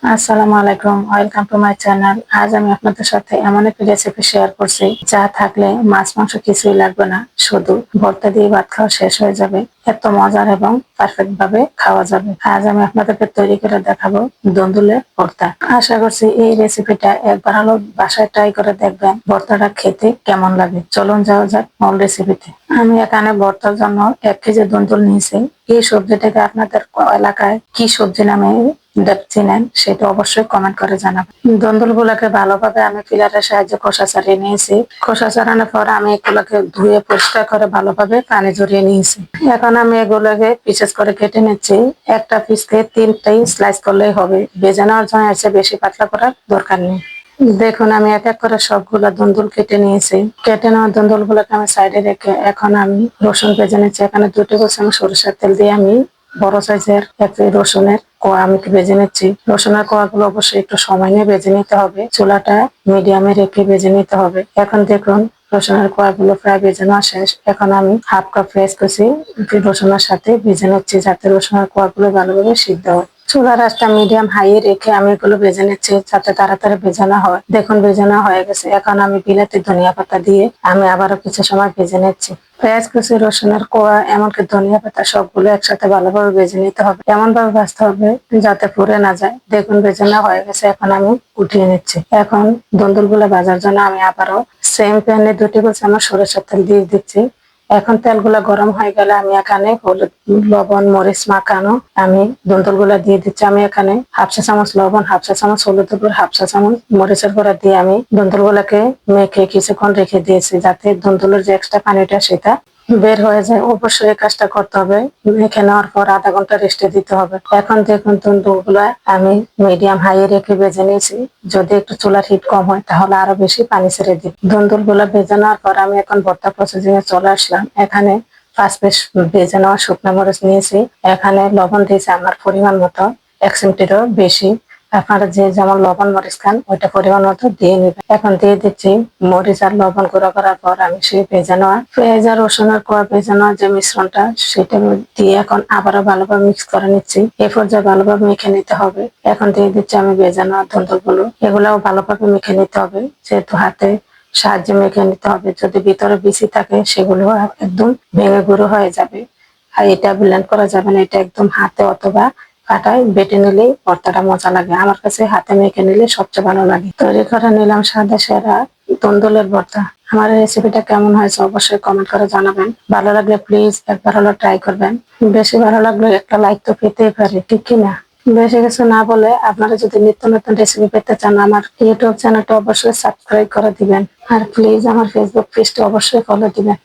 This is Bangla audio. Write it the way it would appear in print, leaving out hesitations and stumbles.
আসসালামু আলাইকুম, ওয়েলকাম টু মাই চ্যানেল। আজ আমি আপনাদের সাথে এমন একটি রেসিপি শেয়ার করছি যা থাকলে মাছ মাংস কিছুই লাগবে না, শুধু ভর্তা দিয়ে ভাত খাওয়া শেষ হয়ে যাবে। এত মজার এবং পারফেক্ট ভাবে খাওয়া যাবে। আজ আমি আপনাদেরকে তৈরি করে দেখাবো দন্দুলের ভর্তা। আশা করছি এই রেসিপিটা একবার হলো বাসায় ট্রাই করে দেখবেন, ভর্তাটা খেতে কেমন লাগে। চলুন যাওয়া যাক মূল রেসিপিতে। আমি এখানে ভর্তার জন্য 1 কেজি দন্দুল নিয়েছি। এই সবজিটাকে আপনাদের এলাকায় কি সবজি নামে চিনেন সেটা অবশ্যই কমেন্ট করে জানাবেন। দন্দুল গুলাকে ভালোভাবে আমি পিলারের সাহায্যে খোসা ছাড়িয়ে নিয়েছি। খোসা ছাড়ানোর পর আমি এগুলোকে ধুয়ে পরিষ্কার করে ভালোভাবে পানি ঝরিয়ে নিয়েছি। এখন আমি এগুলোকে পিসেস করে কেটে নিচ্ছি। একটা পিসকে 3টাই স্লাইস করলেই হবে, ভেজে নেওয়ার জন্য এসে বেশি পাতলা করার দরকার নেই। দেখুন আমি এক এক করে সবগুলা দন্দুল কেটে নিয়েছি। কেটে নেওয়া দন্দুল গুলোকে আমি সাইডে রেখে এখন আমি রসুন ভেজে নিচ্ছি। এখানে 2 টেবিল চামচ সরিষার তেল দিয়ে আমি বড় সাইজের একটি রসুনের কোয়া আমি ভেজে নিচ্ছি। রসুনের কোয়াগুলো অবশ্যই একটু সময় নিয়ে ভেজে নিতে হবে। চুলাটা মিডিয়ামে রেখে ভেজে নিতে হবে। এখন দেখুন রসুনের কোয়াগুলো প্রায় ভেজে নেওয়া শেষ। এখন আমি হাফ কাপ ফ্রেশ কুচি রসুনের সাথে ভেজে নিচ্ছি যাতে রসুনের কোয়াগুলো ভালোভাবে সিদ্ধ হয়। চুলার আঁচটা মিডিয়াম হাই রেখে আমি এগুলো ভেজে নিচ্ছি যাতে তাড়াতাড়ি ভেজানো হয়। দেখুন ভেজানো হয়ে গেছে। এখন আমি বিলাতি ধনিয়া পাতা দিয়ে আমি আবারও কিছু সময় ভেজে নিচ্ছি। পেঁয়াজ কুচি, রসুনের কোয়া, এমনকি ধনিয়া পাতা সবগুলো একসাথে ভালোভাবে ভেজে নিতে হবে। এমন ভাবে ভাজতে হবে যাতে পুড়ে না যায়। দেখুন ভেজানো হয়ে গেছে। এখন আমি উঠিয়ে নিচ্ছি। এখন দন্দুল গুলো ভাজার জন্য আমি আবারও সেম প্যানে 2 টেবিল চামচ সরিষার তেল দিয়ে দিচ্ছি। এখন তেলগুলা গরম হয়ে গেলে আমি এখানে হলুদ, লবণ, মরিচ মাখানো আমি দন্দুল গুলা দিয়ে দিচ্ছি। আমি এখানে হাফ চা চামচ লবণ, হাফ চা চামচ হলুদের গুঁড়া, হাফ চা চামচ মরিচের গুঁড়া দিয়ে আমি দন্দুল গুলাকে মেখে কিছুক্ষণ রেখে দিয়েছি যাতে দন্দুলের যে এক্সট্রা পানিটা সেটা বের হয়ে যায়। অবশ্যই এই কাজটা করতে হবে। মেখে নেওয়ার পর আধা ঘন্টা রেস্টে দিতে হবে। এখন দেখুন দন্দুল গুলা আমি মিডিয়াম হাই রেখে ভেজে নিয়েছি। যদি একটু চুলার হিট কম হয় তাহলে আরো বেশি পানি ছেড়ে দিই। দন্দুল গুলা ভেজে নেওয়ার পর আমি এখন ভর্তা প্রসেসিং এ চলে আসলাম। এখানে 5 পিস ভেজে নেওয়া শুকনো মরিচ নিয়েছি। এখানে লবণ দিয়েছি আমার পরিমাণ মতো, 1 চিমটিরও বেশি। আপনারা যে যেমন লবণ মরিচ খান ওইটা পরিমাণ মতো দিয়ে নেবেন। এখন দিয়ে দিচ্ছি মরিচ আর লবণ গুঁড়ো করার পর আমি সেই ভেজে নেওয়া পেঁয়াজ আর রসুনের কোয়া ভেজে নেওয়া যে মিশ্রণটা সেটা দিয়ে এখন আবারও ভালোভাবে মিক্স করে নিচ্ছি। এই পর্যায়ে ভালোভাবে মেখে নিতে হবে। এখন দিয়ে দিচ্ছি আমি ভেজে নেওয়া দন্দুলগুলো, এগুলাও ভালোভাবে মেখে নিতে হবে। যেহেতু হাতে সাহায্যে মেখে নিতে হবে, যদি ভিতরে বিচি থাকে সেগুলো একদম ভেঙে গুঁড়ো হয়ে যাবে। আর এটা ব্লেন্ড করা যাবে না, এটা একদম হাতে অথবা কাটায় বেটে নিলেই ভর্তাটা মজা লাগে। আমার কাছে হাতে মেখে নিলে সবচেয়ে ভালো লাগে। তৈরি করে নিলাম সাদা সেরা দন্দুলের ভর্তা। আমার এই রেসিপিটা কেমন হয়েছে অবশ্যই কমেন্ট করে জানাবেন। ভালো লাগলে প্লিজ একবার হলো ট্রাই করবেন। বেশি ভালো লাগলে একটা লাইক তো পেতেই পারে, ঠিক কিনা? বেশি কিছু না বলে আপনারা যদি নিত্য নতুন রেসিপি পেতে চান আমার ইউটিউব চ্যানেলটা অবশ্যই সাবস্ক্রাইব করে দিবেন। আর প্লিজ আমার ফেসবুক পেজটা অবশ্যই ফলো দিবেন।